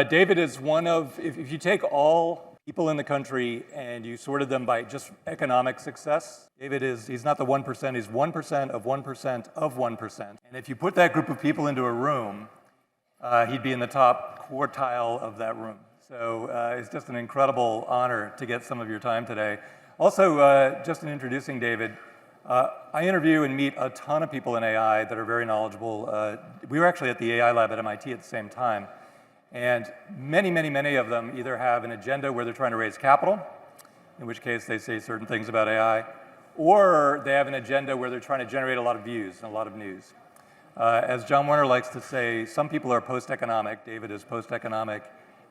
David is one of, if you take all people in the country and you sorted them by just economic success, David he's not the 1%, he's 1% of 1% of 1%. And if you put that group of people into a room, he'd be in the top quartile of that room. So it's just an incredible honor to get some of your time today. Also, just in introducing David, I interview and meet a ton of people in AI that are very knowledgeable. We were actually at the AI lab at MIT at the same time. And many of them either have an agenda where they're trying to raise capital, in which case they say certain things about AI, or they have an agenda where they're trying to generate a lot of views and a lot of news. As John Warner likes to say, some people are post-economic, David is post-economic,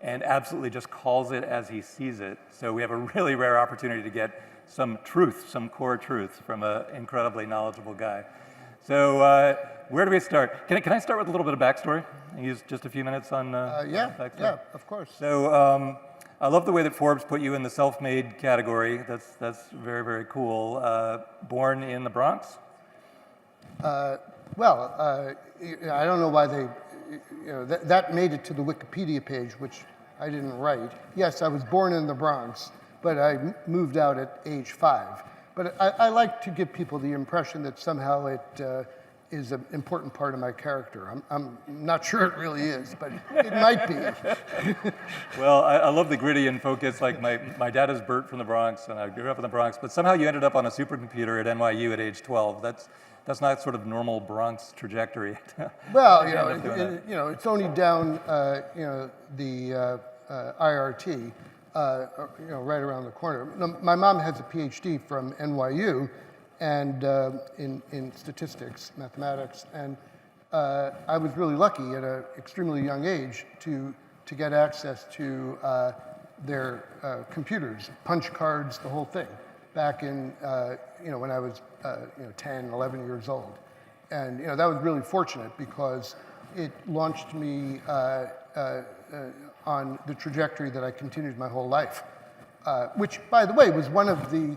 and absolutely just calls it as he sees it. So we have a really rare opportunity to get some truth, some core truth from an incredibly knowledgeable guy. So where do we start? Can I start with a little bit of backstory? And use just a few minutes on backstory? Yeah, of course. So I love the way that Forbes put you in the self-made category. That's very cool. Born in the Bronx? I don't know why they, that made it to the Wikipedia page, which I didn't write. Yes, I was born in the Bronx, but I moved out at age 5. But I like to give people the impression that somehow it is an important part of my character. I'm not sure it really is, but it might be. Well, I love the gritty and focus. Like my dad is Bert from the Bronx, and I grew up in the Bronx, but somehow you ended up on a supercomputer at NYU at age 12. That's not sort of normal Bronx trajectory. Well, it's only down, the IRT, right around the corner. My mom has a PhD from NYU, and in statistics, mathematics, and I was really lucky at an extremely young age to get access to their computers, punch cards, the whole thing, back in when I was 10, 11 years old, and that was really fortunate because it launched me on the trajectory that I continued my whole life, which, by the way, was one of the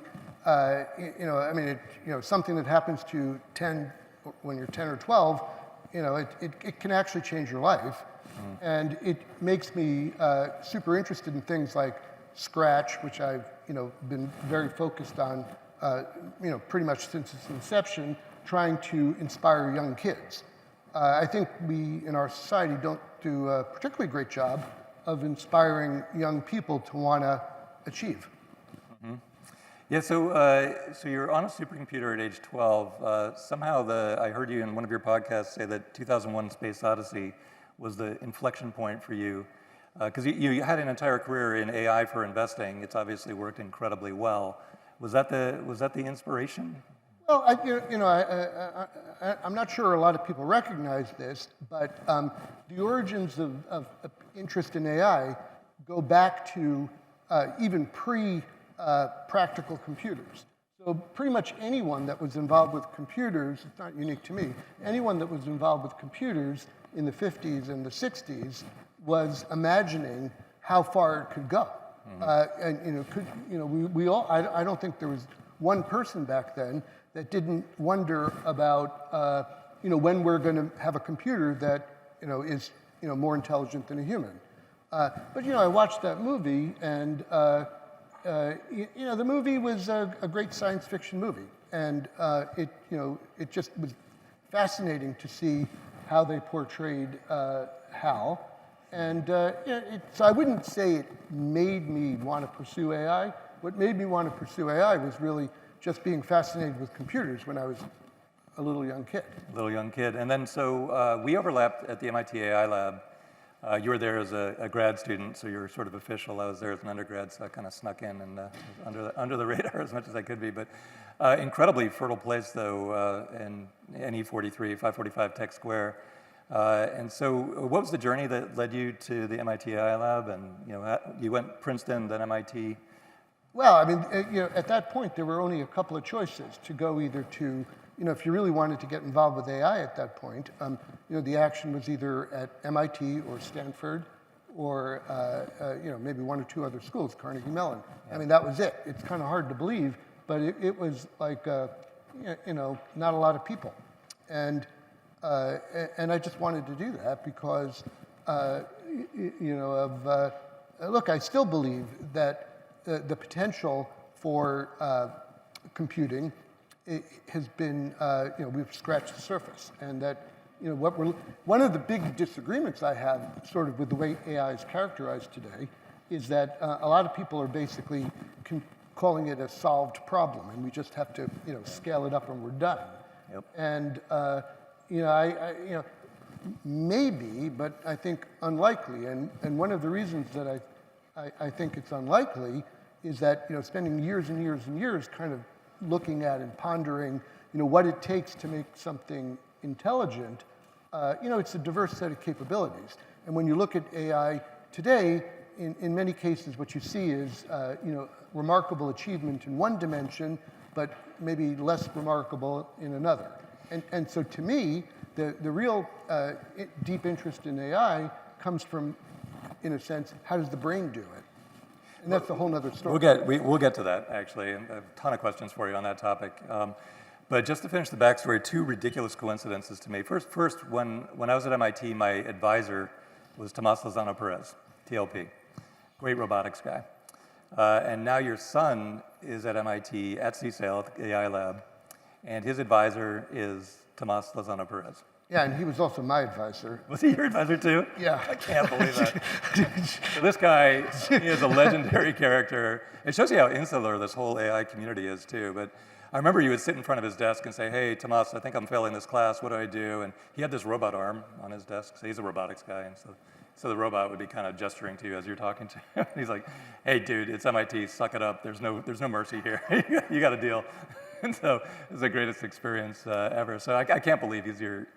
something that happens to when you're 10 or 12, it can actually change your life. And it makes me super interested in things like Scratch, which I've, been very focused on, pretty much since its inception, trying to inspire young kids. I think we, in our society, don't do a particularly great job of inspiring young people to want to achieve. Yeah, so you're on a supercomputer at age 12. Somehow I heard you in one of your podcasts say that 2001 Space Odyssey was the inflection point for you, because you had an entire career in AI for investing. It's obviously worked incredibly well. Was that the inspiration? Well, I'm not sure a lot of people recognize this, but the origins of interest in AI go back to even practical computers. So pretty much anyone that was involved with computers, it's not unique to me, anyone that was involved with computers in the 50s and the 60s was imagining how far it could go. We all, I don't think there was one person back then that didn't wonder about, when we're going to have a computer that, is, more intelligent than a human. But I watched that movie, and the movie was a great science fiction movie, and it just was fascinating to see how they portrayed Hal. And so I wouldn't say it made me want to pursue AI. What made me want to pursue AI was really just being fascinated with computers when I was a little young kid. And then so we overlapped at the MIT AI lab. You were there as a grad student, so you're sort of official. I was there as an undergrad, so I kind of snuck in and under the radar as much as I could be. But incredibly fertile place, though, in NE43, 545 Tech Square. And so what was the journey that led you to the MIT AI lab? And you went Princeton, then MIT. Well, I mean, at that point, there were only a couple of choices to go either to, if you really wanted to get involved with AI at that point, the action was either at MIT or Stanford or, maybe one or two other schools, Carnegie Mellon. Yeah. I mean, that was it. It's kind of hard to believe, but it was like, not a lot of people. And I just wanted to do that because, look, I still believe that the potential for computing has been, we've scratched the surface, and that, one of the big disagreements I have sort of with the way AI is characterized today is that a lot of people are basically calling it a solved problem, and we just have to, scale it up and we're done. Yep. And, maybe, but I think unlikely. And one of the reasons that I think it's unlikely is that, spending years and years and years kind of looking at and pondering, what it takes to make something intelligent, it's a diverse set of capabilities. And when you look at AI today, in many cases, what you see is, remarkable achievement in one dimension, but maybe less remarkable in another. And so to me, the real deep interest in AI comes from, in a sense, how does the brain do it? And that's a whole other story. We'll get to that, actually, and I have a ton of questions for you on that topic. But just to finish the backstory, two ridiculous coincidences to me. First, when I was at MIT, my advisor was Tomas Lozano-Pérez, TLP, great robotics guy. And now your son is at MIT at CSAIL, at the AI lab, and his advisor is Tomas Lozano-Pérez. Yeah, and he was also my advisor. Was he your advisor too? Yeah. I can't believe that. So this guy, he is a legendary character. It shows you how insular this whole AI community is too. But I remember you would sit in front of his desk and say, hey, Tomas, I think I'm failing this class. What do I do? And he had this robot arm on his desk. So he's a robotics guy. And so the robot would be kind of gesturing to you as you're talking to him. He's like, hey, dude, it's MIT. Suck it up. There's no mercy here. You got a deal. And so it was the greatest experience ever. So I can't believe he's your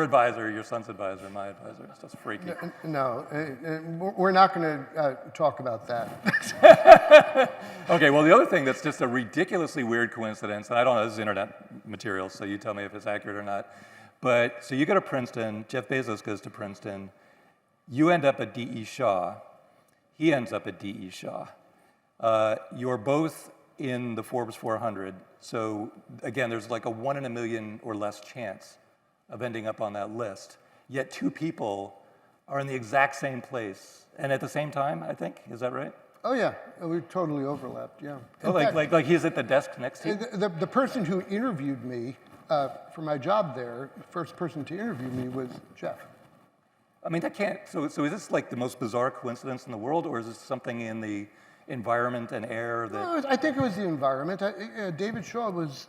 advisor, your son's advisor, my advisor. It's just freaky. No, we're not going to talk about that. Okay, well, the other thing that's just a ridiculously weird coincidence, and I don't know, this is internet material, so you tell me if it's accurate or not. But, so you go to Princeton, Jeff Bezos goes to Princeton, you end up at D.E. Shaw, he ends up at D.E. Shaw. You're both in the Forbes 400, so again, there's like a 1 in a million or less chance of ending up on that list. Yet two people are in the exact same place and at the same time, I think. Is that right? Oh yeah, we totally overlapped. Yeah. Oh, like he's at the desk next to you? The person who interviewed me for my job there, the first person to interview me was Jeff. I mean, that can't. So is this like the most bizarre coincidence in the world, or is this something in the environment and air that? No, I think it was the environment. David Shaw was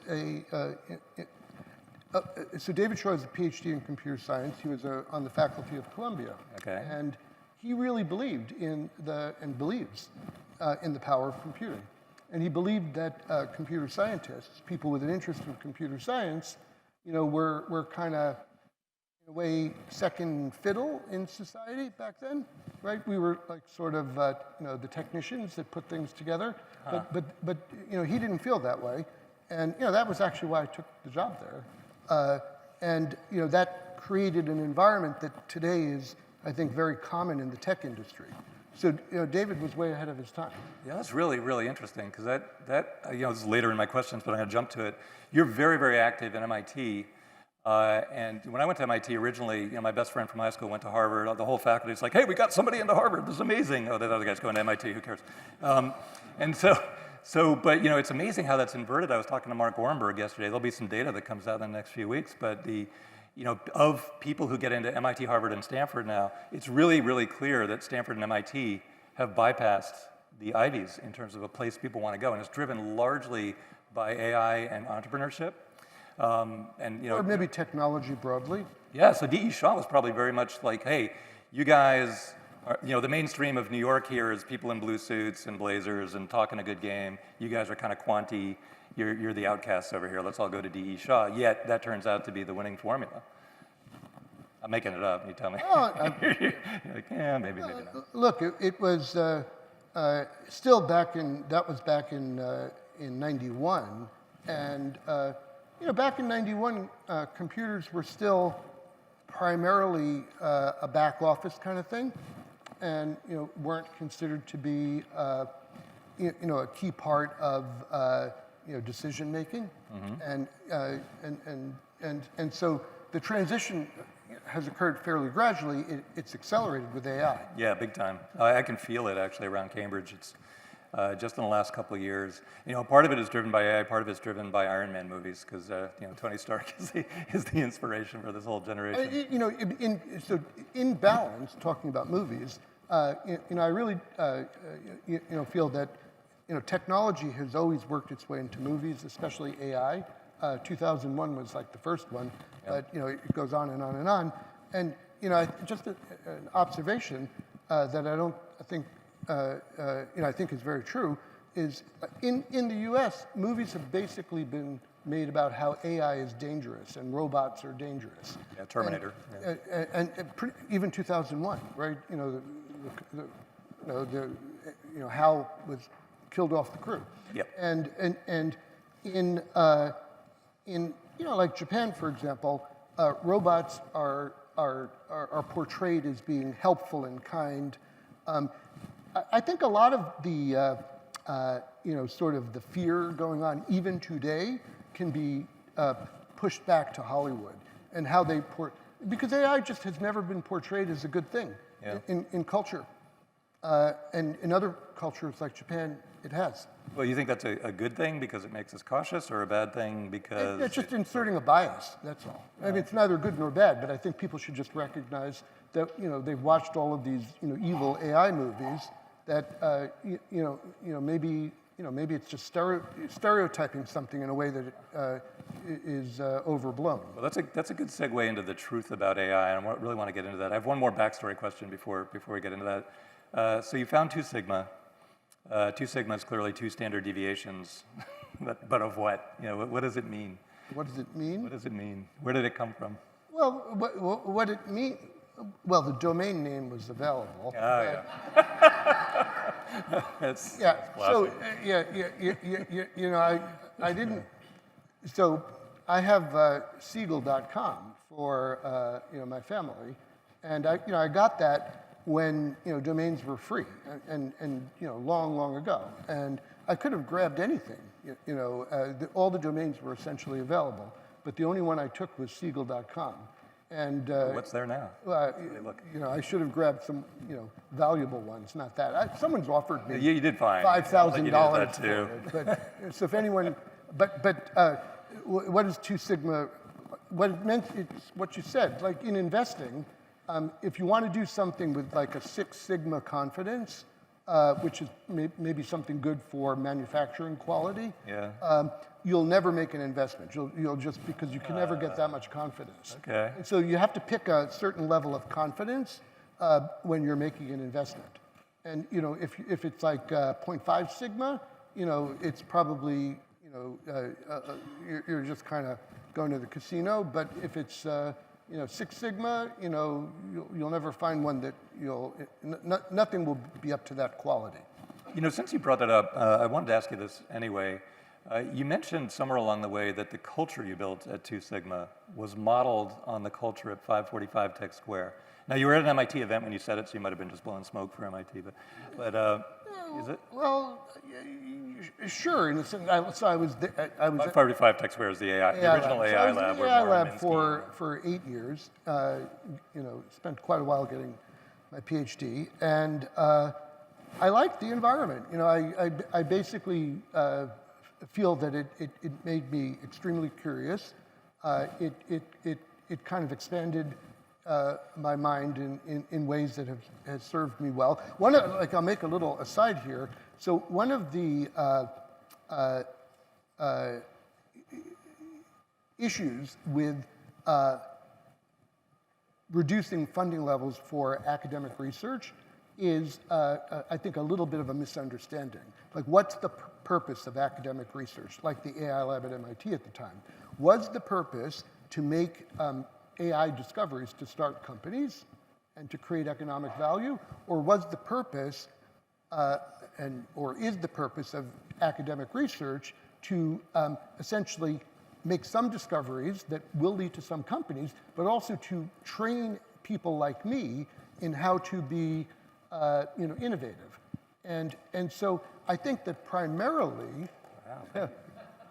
so David Shaw is a PhD in computer science. He was on the faculty of Columbia. Okay. And he really believed in believes in the power of computing. And he believed that computer scientists, people with an interest in computer science, were kind of, in a way, second fiddle in society back then, right? We were like sort of, the technicians that put things together. Huh. But he didn't feel that way. And, that was actually why I took the job there. And that created an environment that today is, I think, very common in the tech industry. So David was way ahead of his time. Yeah, that's really, really interesting because that this is later in my questions, but I'm going to jump to it. You're very, very active in MIT. And when I went to MIT originally, my best friend from high school went to Harvard. The whole faculty was like, hey, we got somebody into Harvard. This is amazing. Oh, the other guy's going to MIT. Who cares? But it's amazing how that's inverted. I was talking to Mark Warrenberg yesterday. There'll be some data that comes out in the next few weeks. But of people who get into MIT, Harvard, and Stanford now, it's really, really clear that Stanford and MIT have bypassed the Ivies in terms of a place people want to go, and it's driven largely by AI and entrepreneurship. Or maybe technology broadly. Yeah. So D.E. Shaw was probably very much like, hey, you guys. The mainstream of New York here is people in blue suits and blazers and talking a good game. You guys are kind of quanty. You're the outcasts over here. Let's all go to D.E. Shaw. Yet that turns out to be the winning formula. I'm making it up. You tell me. You're like, yeah, maybe not. Look, it was still back in. That was back in '91, and back in '91, computers were still primarily a back office kind of thing, and weren't considered to be a key part of decision making, mm-hmm. and so the transition has occurred fairly gradually. It's accelerated with AI. Yeah, big time. I can feel it actually around Cambridge. It's just in the last couple of years. Part of it is driven by AI, part of it is driven by Iron Man movies, because Tony Stark is the inspiration for this whole generation. So in balance, talking about movies, I really feel that technology has always worked its way into movies, especially AI. 2001 was like the first one, but it goes on and on and on. And just an observation that I think is very true is in the U.S. movies have basically been made about how AI is dangerous and robots are dangerous. Yeah, Terminator. And even 2001, right? Hal was killed off the crew. Yep. And in like Japan, for example, robots are portrayed as being helpful and kind. I think a lot of the sort of the fear going on even today can be pushed back to Hollywood and how they because AI just has never been portrayed as a good thing in culture. And in other cultures like Japan, it has. Well, you think that's a good thing because it makes us cautious, or a bad thing because... It's just inserting a bias, that's all. I mean, it's neither good nor bad, but I think people should just recognize that, they've watched all of these, evil AI movies that, maybe it's just stereotyping something in a way that it is overblown. Well, that's a good segue into the truth about AI, and I really want to get into that. I have one more backstory question before we get into that. So you found 2 sigma. 2 sigma is clearly 2 standard deviations, but of what? What does it mean? What does it mean? What does it mean? Where did it come from? Well, what it means, well, the domain name was available. Oh, yeah. That's So, I didn't, so I have Siegel.com for, my family, and I got that when domains were free, and long ago, and I could have grabbed anything. All the domains were essentially available, but the only one I took was Siegel.com. And what's there now? I should have grabbed some valuable ones, not that. Someone's offered me you did fine. $5,000 for it. But so if anyone, what is 2 sigma? What it meant, it's what you said. Like in investing, if you want to do something with like a 6 sigma confidence, which is maybe something good for manufacturing quality, you'll never make an investment. You'll just, because you can never get that much confidence. Okay. And so you have to pick a certain level of confidence when you're making an investment. And if it's like 0.5 sigma, it's probably you're just kind of going to the casino. But if it's 6 sigma, you'll never find one that nothing will be up to that quality. Since you brought that up, I wanted to ask you this anyway. You mentioned somewhere along the way that the culture you built at 2 Sigma was modeled on the culture at 545 Tech Square. Now, you were at an MIT event when you said it, so you might have been just blowing smoke for MIT, but is it? Well, sure. In a sense, I was at 545 Tech Square is the original AI lab. So I was in the AI lab for 8 years. Spent quite a while getting my PhD, and I liked the environment. I basically feel that it made me extremely curious. It kind of expanded my mind in ways that has served me well. I'll make a little aside here. So one of the issues with reducing funding levels for academic research is, I think, a little bit of a misunderstanding. Like, what's the purpose of academic research, like the AI lab at MIT at the time? Was the purpose to make AI discoveries to start companies and to create economic value? Or was the purpose, or is the purpose of academic research to essentially make some discoveries that will lead to some companies, but also to train people like me in how to be innovative? And so I think that primarily,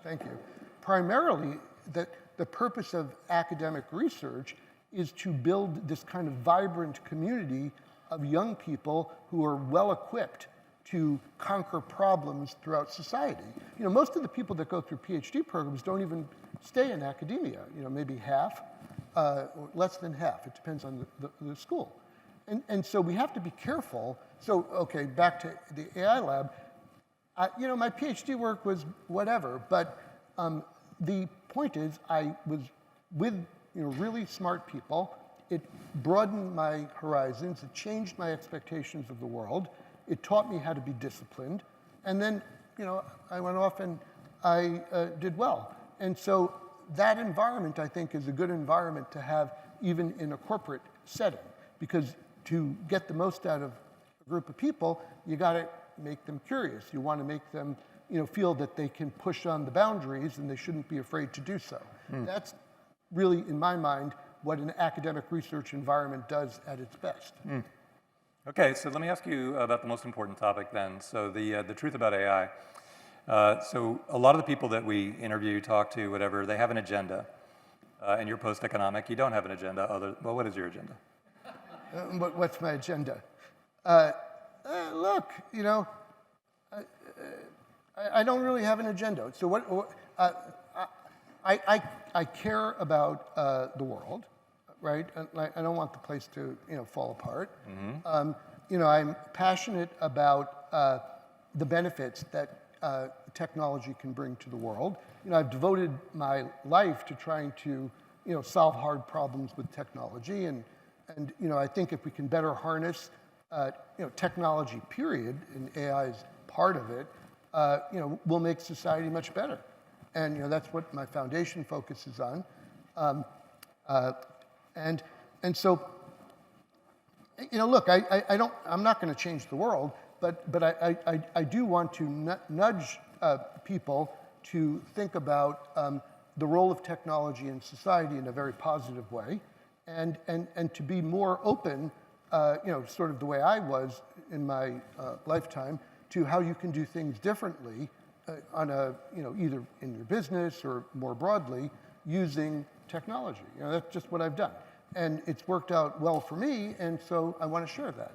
thank you, primarily that the purpose of academic research is to build this kind of vibrant community of young people who are well equipped to conquer problems throughout society. Most of the people that go through PhD programs don't even stay in academia, maybe half, or less than half. It depends on the school. And so we have to be careful. So, okay, back to the AI lab. My PhD work was whatever, but the point is I was with really smart people. It broadened my horizons. It changed my expectations of the world. It taught me how to be disciplined. And then, I went off and I did well. And so that environment, I think, is a good environment to have even in a corporate setting. Because to get the most out of a group of people, you got to make them curious. You want to make them feel that they can push on the boundaries and they shouldn't be afraid to do so. That's really, in my mind, what an academic research environment does at its best. Okay, so let me ask you about the most important topic then. So the truth about AI. So a lot of the people that we interview, talk to, whatever, they have an agenda. And you're post-economic, you don't have an agenda. Well, what is your agenda? What's my agenda? Look, I don't really have an agenda. So I care about the world, right? I don't want the place to fall apart. I'm passionate about the benefits that technology can bring to the world. I've devoted my life to trying to solve hard problems with technology, and I think if we can better harness technology, period, and AI is part of it, we'll make society much better. And that's what my foundation focuses on. And so, look, I'm not going to change the world, but I do want to nudge people to think about the role of technology in society in a very positive way, and to be more open, sort of the way I was in my lifetime, to how you can do things differently on a, either in your business or more broadly, using technology. That's just what I've done. And it's worked out well for me, and so I want to share that.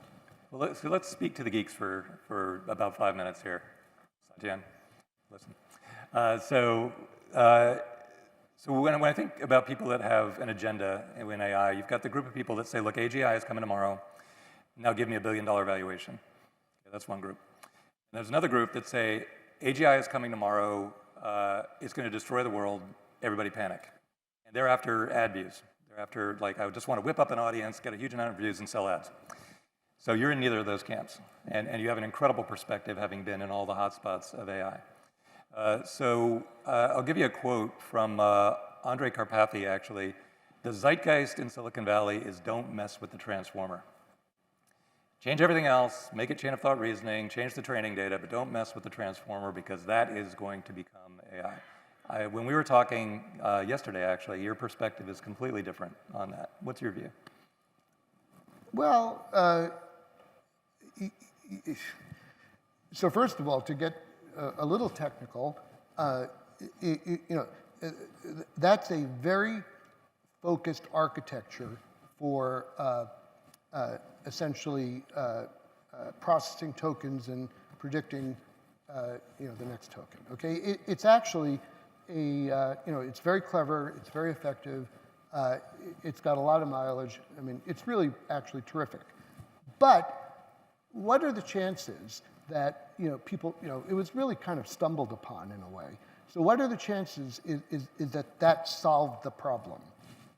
Well, let's speak to the geeks for about 5 minutes here. Satyan, listen. So when I think about people that have an agenda in AI, you've got the group of people that say, look, AGI is coming tomorrow. Now give me $1 billion valuation. Okay, that's one group. And there's another group that say, AGI is coming tomorrow. It's going to destroy the world. Everybody panic. And they're after ad views. They're after, like, I just want to whip up an audience, get a huge amount of views, and sell ads. So you're in neither of those camps. And you have an incredible perspective, having been in all the hotspots of AI. I'll give you a quote from Andre Karpathy, actually. The zeitgeist in Silicon Valley is don't mess with the transformer. Change everything else, make it chain of thought reasoning, change the training data, but don't mess with the transformer because that is going to become AI. When we were talking yesterday, actually, your perspective is completely different on that. What's your view? Well, so first of all, to get a little technical, that's a very focused architecture for essentially processing tokens and predicting the next token. Okay, it's actually it's very clever, it's very effective, it's got a lot of mileage. I mean, it's really actually terrific. But what are the chances that people it was really kind of stumbled upon in a way. So what are the chances is that solved the problem,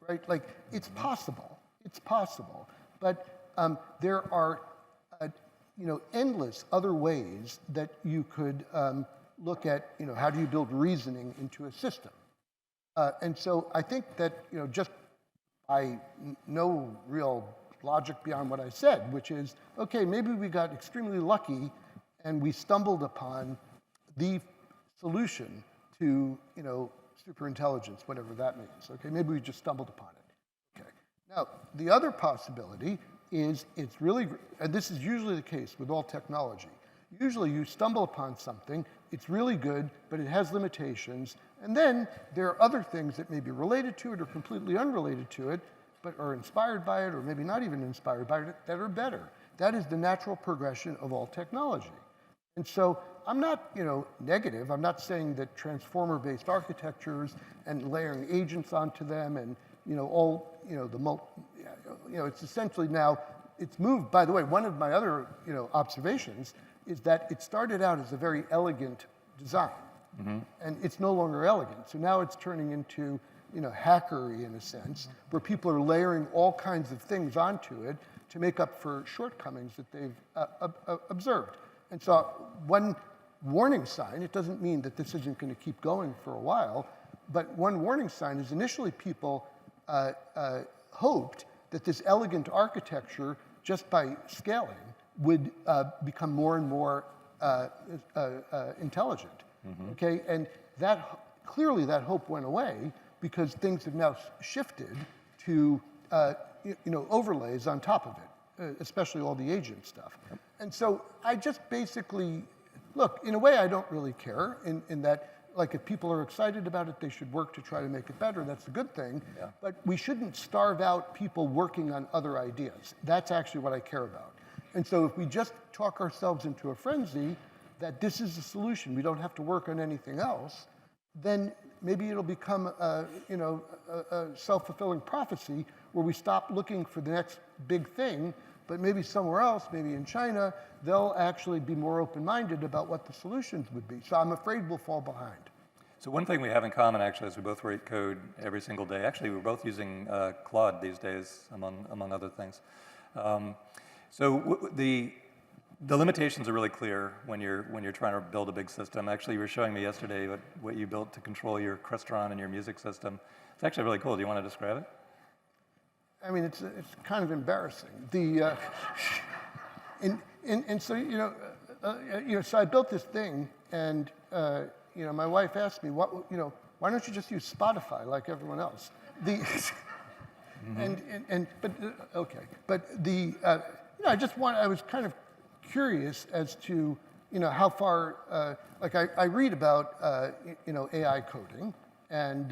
right? Like it's possible, but there are endless other ways that you could look at how do you build reasoning into a system, and so I think that just by no real logic beyond what I said, which is okay, maybe we got extremely lucky and we stumbled upon the solution to superintelligence, whatever that means. Okay, maybe we just stumbled upon it. Okay, now the other possibility is it's really, and this is usually the case with all technology, usually you stumble upon something, it's really good, but it has limitations, and then there are other things that may be related to it or completely unrelated to it, but are inspired by it, or maybe not even inspired by it, that are better. That is the natural progression of all technology. And so I'm not, negative. I'm not saying that transformer-based architectures and layering agents onto them and, it's essentially now, it's moved. By the way, one of my other, observations is that it started out as a very elegant design, and it's no longer elegant. So now it's turning into, hackery in a sense, where people are layering all kinds of things onto it to make up for shortcomings that they've observed. And so one warning sign, it doesn't mean that this isn't going to keep going for a while, but one warning sign is initially people hoped that this elegant architecture, just by scaling, would become more and more intelligent. Okay, and clearly that hope went away because things have now shifted to overlays on top of it, especially all the agent stuff. And so I just basically, look, in a way I don't really care in that, like, if people are excited about it, they should work to try to make it better. That's a good thing. Yeah. But we shouldn't starve out people working on other ideas. That's actually what I care about. And so if we just talk ourselves into a frenzy that this is the solution, we don't have to work on anything else, then maybe it'll become a self-fulfilling prophecy where we stop looking for the next big thing, but maybe somewhere else, maybe in China, they'll actually be more open-minded about what the solutions would be. So I'm afraid we'll fall behind. So one thing we have in common, actually, is we both write code every single day. Actually, we're both using Claude these days, among other things. So the limitations are really clear when you're trying to build a big system. Actually, you were showing me yesterday what you built to control your Crestron and your music system. It's actually really cool. Do you want to describe it? I mean, it's kind of embarrassing. And so so I built this thing, and my wife asked me, why don't you just use Spotify like everyone else? I was kind of curious as to how far, I read about AI coding, and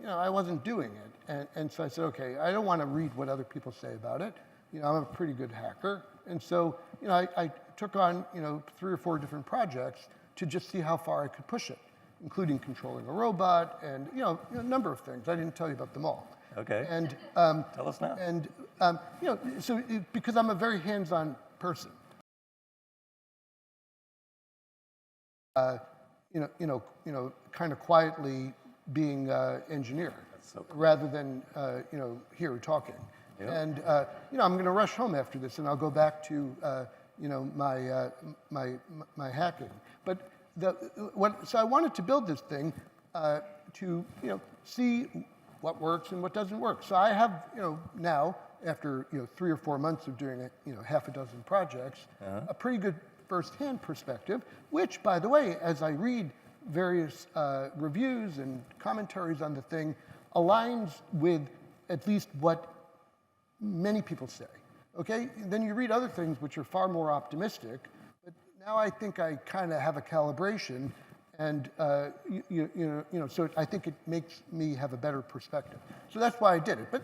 I wasn't doing it. And so I said, okay, I don't want to read what other people say about it. I'm a pretty good hacker. And so, I took on, 3 or 4 different projects to just see how far I could push it, including controlling a robot and, a number of things. I didn't tell you about them all. Okay. And tell us now. And, because I'm a very hands-on person. Kind of quietly being engineer. So cool. Rather than here talking. Yep. And I'm going to rush home after this, and I'll go back to my hacking. But so I wanted to build this thing to see what works and what doesn't work. So I have now, after 3 or 4 months of doing half a dozen projects, a pretty good first-hand perspective. Which, by the way, as I read various reviews and commentaries on the thing, aligns with at least what many people say. Okay, then you read other things which are far more optimistic, but now I think I kind of have a calibration, and so I think it makes me have a better perspective. So that's why I did it. But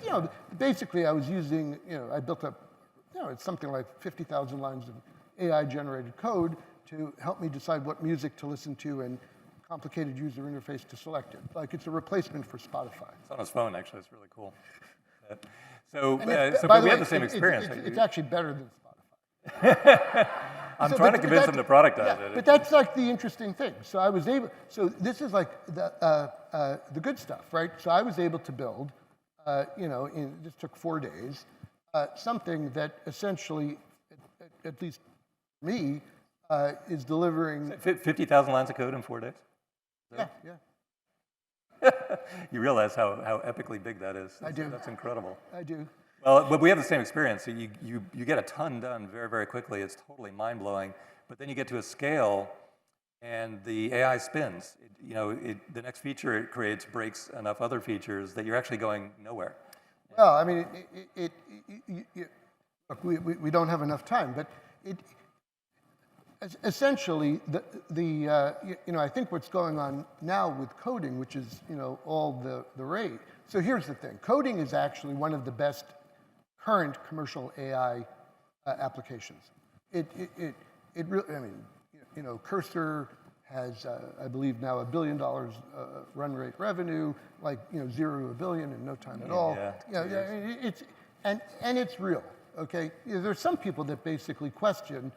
basically I was using, I built up, it's something like 50,000 lines of AI-generated code to help me decide what music to listen to and complicated user interface to select it. Like, it's a replacement for Spotify. It's on his phone, actually. It's really cool. So we have the same experience. It's actually better than Spotify. I'm trying to convince them to productize it. But that's like the interesting thing. So I was able. So this is like the good stuff, right? So I was able to build, this took 4 days, something that essentially, at least for me, is delivering 50,000 lines of code in 4 days. Yeah. You realize how epically big that is. I do. That's incredible. I do. Well, but we have the same experience. So you get a ton done very, very quickly. It's totally mind-blowing. But then you get to a scale, and the AI spins. The next feature it creates breaks enough other features that you're actually going nowhere. Well, I mean, look, we don't have enough time, but essentially, I think what's going on now with coding, which is all the rage, So here's the thing. Coding is actually one of the best current commercial AI applications. It really, I mean, you know, Cursor has, I believe now, $1 billion run rate revenue, like, you know, 0 to 1 billion in no time at all. It's, and it's real, okay? There's some people that basically question,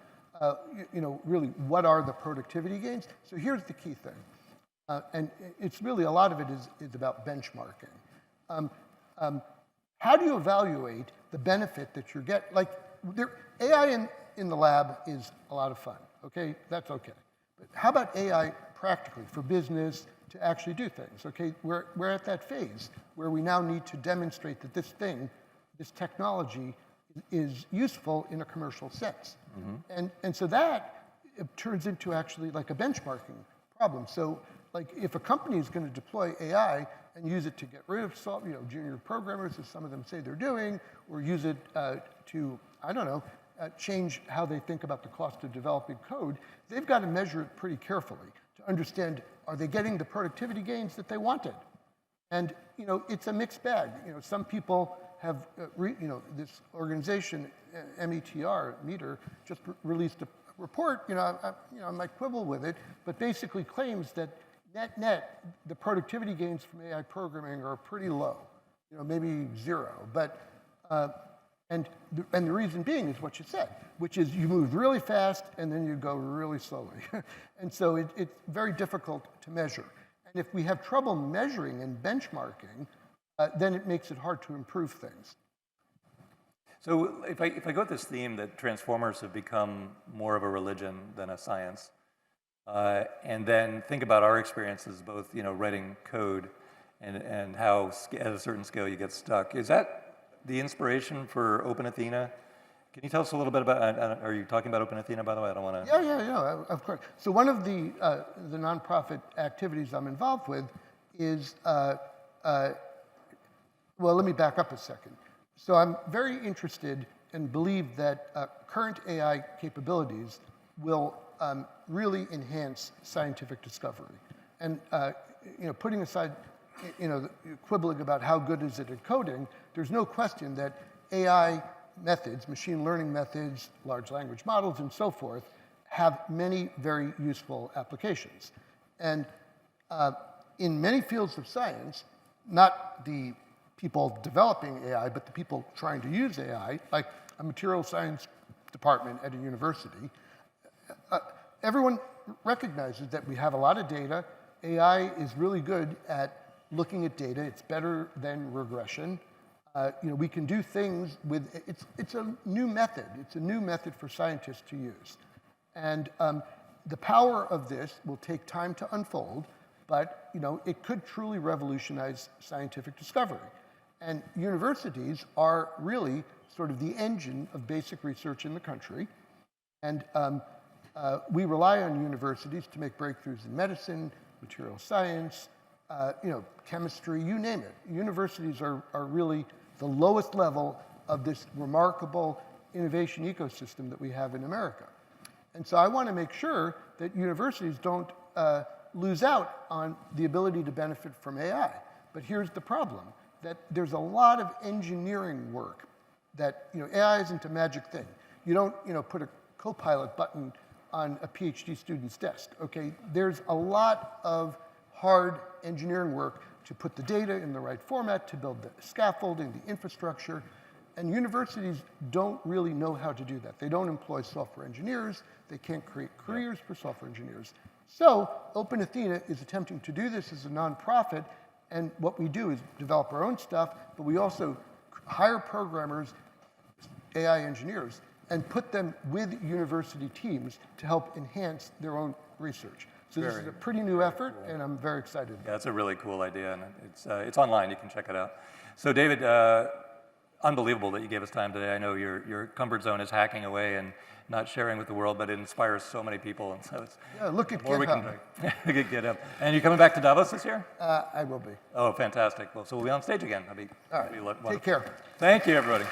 you know, really, what are the productivity gains? So here's the key thing. And it's really, a lot of it is about benchmarking. How do you evaluate the benefit that you're getting? Like, AI in the lab is a lot of fun, okay? That's okay. But how about AI practically for business to actually do things, okay? We're at that phase where we now need to demonstrate that this technology is useful in a commercial sense. And so that turns into actually like a benchmarking problem. So like if a company is going to deploy AI and use it to get rid of junior programmers, as some of them say they're doing, or use it to, I don't know, change how they think about the cost of developing code, they've got to measure it pretty carefully to understand, are they getting the productivity gains that they wanted? And, you know, it's a mixed bag. You know, some people have, this organization, Meter, just released a report, I might quibble with it, but basically claims that net, the productivity gains from AI programming are pretty low, maybe 0. But, and the reason being is what you said, which is you move really fast and then you go really slowly. And so it's very difficult to measure. And if we have trouble measuring and benchmarking, then it makes it hard to improve things. So if I go with this theme that transformers have become more of a religion than a science, and then think about our experiences, both writing code and how at a certain scale you get stuck, is that the inspiration for Open Athena? Can you tell us a little bit about, are you talking about Open Athena, by the way? I don't want to... Yeah, of course. So one of the nonprofit activities I'm involved with is, well, let me back up a second. So I'm very interested and believe that current AI capabilities will really enhance scientific discovery. And putting aside quibbling about how good is it at coding, there's no question that AI methods, machine learning methods, large language models, and so forth, have many very useful applications. And in many fields of science, not the people developing AI, but the people trying to use AI, like a material science department at a university, everyone recognizes that we have a lot of data. AI is really good at looking at data. It's better than regression. We can do things with, it's a new method. It's a new method for scientists to use. And the power of this will take time to unfold, but it could truly revolutionize scientific discovery. And universities are really sort of the engine of basic research in the country. And we rely on universities to make breakthroughs in medicine, material science, chemistry, you name it. Universities are really the lowest level of this remarkable innovation ecosystem that we have in America. And so I want to make sure that universities don't lose out on the ability to benefit from AI. But here's the problem, that there's a lot of engineering work that, AI isn't a magic thing. You don't, put a Copilot button on a PhD student's desk, okay? There's a lot of hard engineering work to put the data in the right format, to build the scaffolding, the infrastructure, and universities don't really know how to do that. They don't employ software engineers. They can't create careers for software engineers. So Open Athena is attempting to do this as a nonprofit, and what we do is develop our own stuff, but we also hire programmers, AI engineers, and put them with university teams to help enhance their own research. So this is a pretty new effort, and I'm very excited. Yeah, it's a really cool idea, and it's online. You can check it out. So David, unbelievable that you gave us time today. I know your comfort zone is hacking away and not sharing with the world, but it inspires so many people, and so it's look at more GitHub. We can get up. And you coming back to Davos this year? I will be. Oh, fantastic. Well, so we'll be on stage again. All right. Take care. Thank you, everybody.